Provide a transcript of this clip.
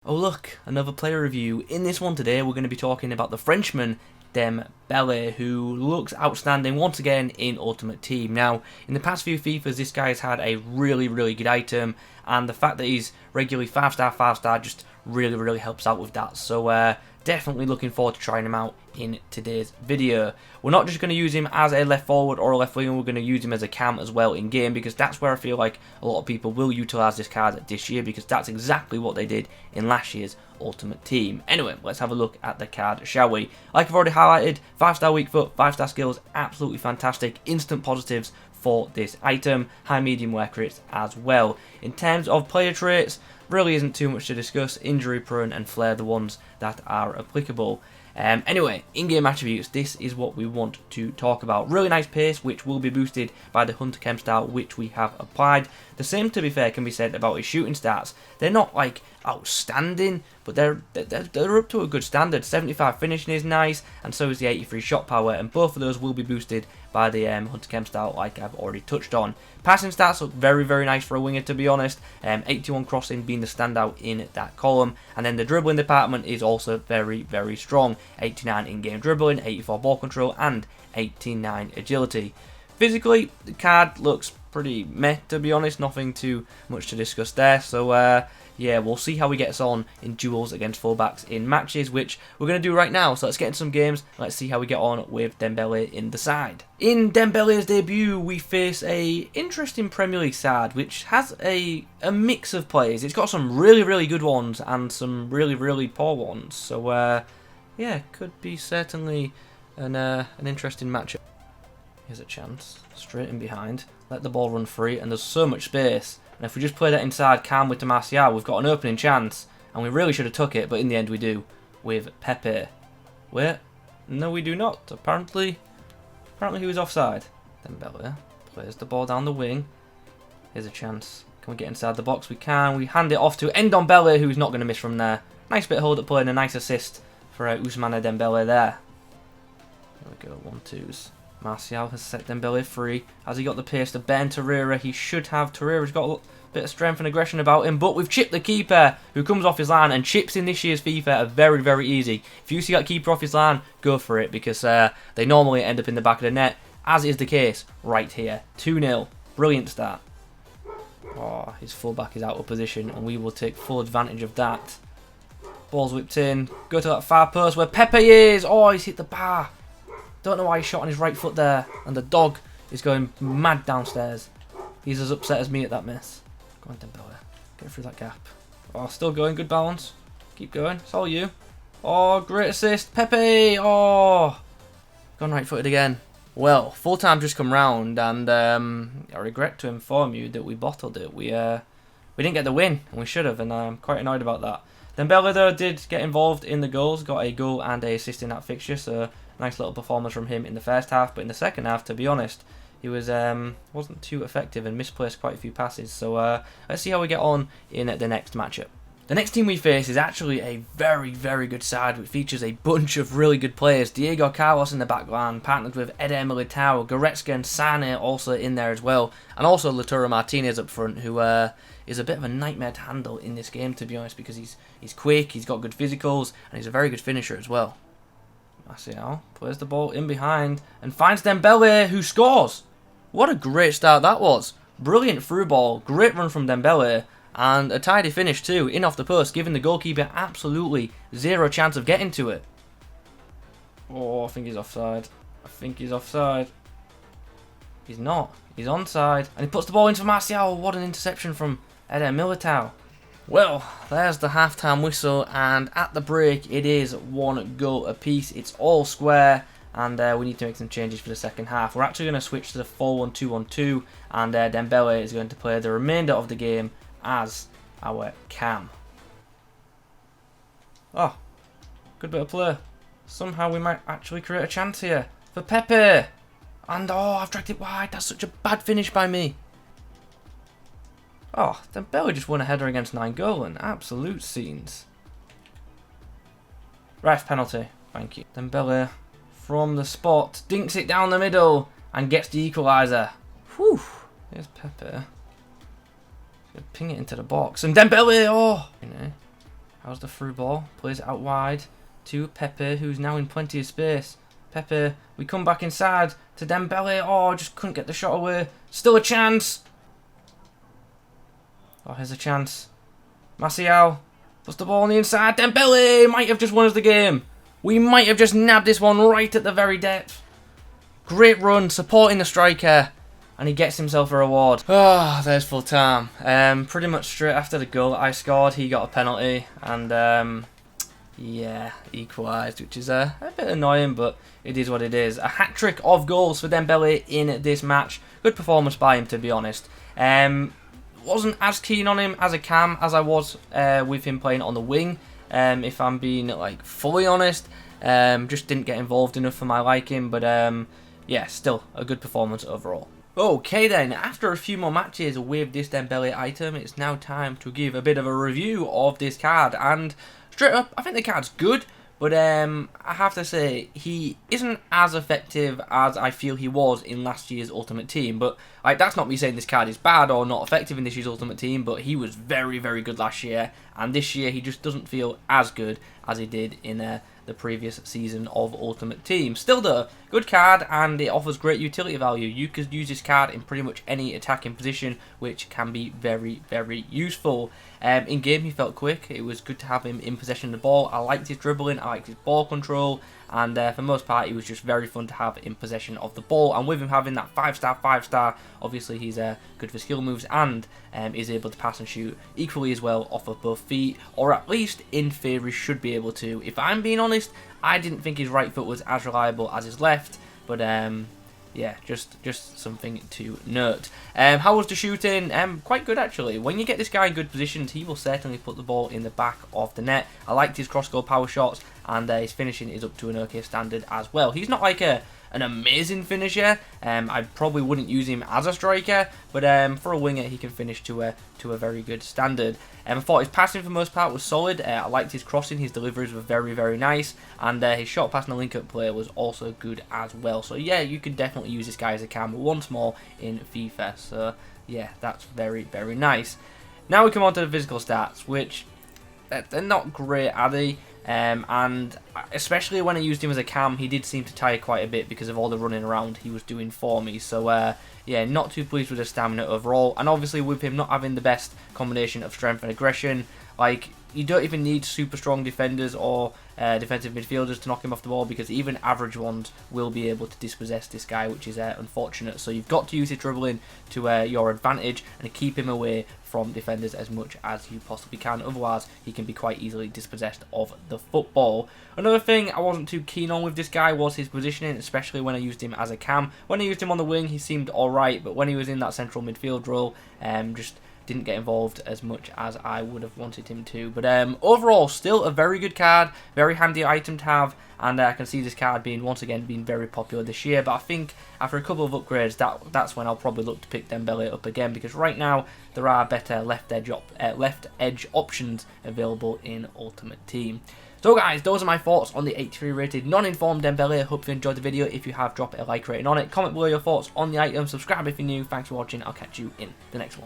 Oh look, another player review. In this one today we're going to be talking about the Frenchman Dembele, who looks outstanding once again in Ultimate Team. Now, in the past few FIFAs this guy has had a really good item, and the fact that he's regularly 5-star just really helps out with that. So definitely looking forward to trying him out in today's video. We're not just going to use him as a left forward or a left winger, we're going to use him as a cam as well in game, because that's where I feel like a lot of people will utilise this card this year, because that's exactly what they did in last year's Ultimate Team. Anyway, let's have a look at the card, shall we? Like I've already highlighted, 5-star weak foot, 5-star skills, absolutely fantastic, instant positives for this item, high medium wear crits as well. In terms of player traits, really isn't too much to discuss. Injury prone and flair, the ones that are applicable. Anyway, in-game attributes, this is what we want to talk about. Really nice pace, which will be boosted by the Hunter Chem style, which we have applied. The same, to be fair, can be said about his shooting stats. They're not like outstanding, but they're up to a good standard. 75 finishing is nice, and so is the 83 shot power, and both of those will be boosted by the Hunter Chem style, like I've already touched on. Passing stats look very nice for a winger, to be honest. 81 crossing being the standout in that column, and then the dribbling department is also very strong. 89 in-game dribbling, 84 ball control, and 89 agility. Physically, the card looks pretty meh, to be honest. Nothing too much to discuss there. So yeah, we'll see how he gets on in duels against fullbacks in matches, which we're going to do right now. So let's get into some games. Let's see how we get on with Dembele in the side. In Dembele's debut, we face a interesting Premier League side, which has a mix of players. It's got some really good ones and some really poor ones. So yeah, could be certainly an interesting matchup. Here's a chance, straight in behind. Let the ball run free, and there's so much space. And if we just play that inside calmly to Martial, we've got an opening chance. And we really should have took it, but in the end we do. With Pepe. Wait, no we do not. Apparently he was offside. Dembele plays the ball down the wing. Here's a chance. Can we get inside the box? We can. We hand it off to Ndombele, who's not going to miss from there. Nice bit of hold-up play and a nice assist for Ousmane Dembélé there. There we go, 1-2s. Martial has set Dembele free. Has he got the pace to bend Torreira? He should have. Torreira's got a bit of strength and aggression about him, but we've chipped the keeper, who comes off his line, and chips in this year's FIFA are very easy. If you see that keeper off his line, go for it, because they normally end up in the back of the net, as is the case right here. 2-0. Brilliant start. Oh, his fullback is out of position, and we will take full advantage of that. Ball's whipped in. Go to that far post where Pepe is. Oh, he's hit the bar. Don't know why he shot on his right foot there. And the dog is going mad downstairs. He's as upset as me at that miss. Go on, Dembele. Get through that gap. Oh, still going. Good balance. Keep going. It's all you. Oh, great assist. Pepe. Oh. Gone right footed again. Well, full time just come round. And I regret to inform you that we bottled it. We didn't get the win. And we should have. And I'm quite annoyed about that. Dembele, though, did get involved in the goals. Got a goal and a assist in that fixture. So nice little performance from him in the first half, but in the second half, to be honest, he wasn't too effective and misplaced quite a few passes. So let's see how we get on in the next matchup. The next team we face is actually a very good side, which features a bunch of really good players. Diego Carlos in the backline, partnered with Eder Militao, Goretzka and Sane also in there as well, and also Lautaro Martinez up front, who is a bit of a nightmare to handle in this game, to be honest, because he's quick, he's got good physicals, and he's a very good finisher as well. Martial plays the ball in behind and finds Dembele, who scores. What a great start that was. Brilliant through ball, great run from Dembele, and a tidy finish too, in off the post, giving the goalkeeper absolutely zero chance of getting to it. Oh, I think he's offside. He's not. He's onside. And he puts the ball into Martial. What an interception from Eder Militao. Well, there's the halftime whistle, and at the break it is 1 goal apiece. It's all square, and we need to make some changes for the second half. We're actually going to switch to the 4-1-2-1-2, and Dembele is going to play the remainder of the game as our cam. Oh, good bit of play. Somehow we might actually create a chance here for Pepe. And oh, I've dragged it wide. That's such a bad finish by me. Oh, Dembele just won a header against 9-goal. Absolute scenes. Ref penalty. Thank you. Dembele from the spot dinks it down the middle and gets the equaliser. Whew. Here's Pepe. Ping it into the box. And Dembele, oh! You know, How's the through ball? Plays it out wide to Pepe, who's now in plenty of space. Pepe, we come back inside to Dembele. Oh, just couldn't get the shot away. Still a chance. Oh, here's a chance. Martial puts the ball on the inside. Dembele might have just won us the game. We might have just nabbed this one right at the very depth. Great run, supporting the striker. And he gets himself a reward. Ah, there's full time. Pretty much straight after the goal I scored, he got a penalty. And, yeah, equalised, which is a bit annoying, but it is what it is. A hat-trick of goals for Dembele in this match. Good performance by him, to be honest. Wasn't as keen on him as a cam as I was with him playing on the wing, if I'm being, like, fully honest. Just didn't get involved enough for my liking, but, yeah, still a good performance overall. Okay then, after a few more matches with this Dembele item, it's now time to give a bit of a review of this card. And straight up, I think the card's good, but I have to say, he isn't as effective as I feel he was in last year's Ultimate Team. But like, that's not me saying this card is bad or not effective in this year's Ultimate Team, but he was very, very good last year. And this year, he just doesn't feel as good as he did in the previous season of Ultimate Team. Still though, good card, and it offers great utility value. You could use this card in pretty much any attacking position, which can be very, very useful. In game, he felt quick. It was good to have him in possession of the ball. I liked his dribbling, I liked his ball control, and for the most part, he was just very fun to have in possession of the ball. And with him having that 5-star, obviously he's good for skill moves and is able to pass and shoot equally as well off of both feet, or at least in theory should be able to. If I'm being honest, I didn't think his right foot was as reliable as his left, but yeah, just something to note. How was the shooting? Quite good actually. When you get this guy in good positions, he will certainly put the ball in the back of the net. I liked his cross-goal power shots, and his finishing is up to an okay standard as well. He's not like an amazing finisher. I probably wouldn't use him as a striker, but for a winger, he can finish to a very good standard. I thought his passing for the most part was solid. I liked his crossing. His deliveries were very, very nice, and his short pass and link-up play was also good as well. So yeah, you can definitely use this guy as a cam once more in FIFA. So yeah, that's very, very nice. Now we come on to the physical stats, which they're not great, are they? And especially when I used him as a cam, he did seem to tire quite a bit because of all the running around he was doing for me. So yeah, not too pleased with his stamina overall. And obviously with him not having the best combination of strength and aggression, like, you don't even need super strong defenders or defensive midfielders to knock him off the ball, because even average ones will be able to dispossess this guy, which is unfortunate. So you've got to use his dribbling to your advantage and keep him away from defenders as much as you possibly can. Otherwise, he can be quite easily dispossessed of the football. Another thing I wasn't too keen on with this guy was his positioning, especially when I used him as a cam. When I used him on the wing, he seemed alright, but when he was in that central midfield role, just didn't get involved as much as I would have wanted him to. But overall, still a very good card, very handy item to have, and I can see this card once again being very popular this year. But I think after a couple of upgrades, that's when I'll probably look to pick Dembele up again, because right now there are better left edge options available in Ultimate Team. So guys, those are my thoughts on the 83 rated non-informed Dembele. I hope you enjoyed the video. If you have, drop a like rating on it. Comment below your thoughts on the item. Subscribe if you're new. Thanks for watching. I'll catch you in the next one.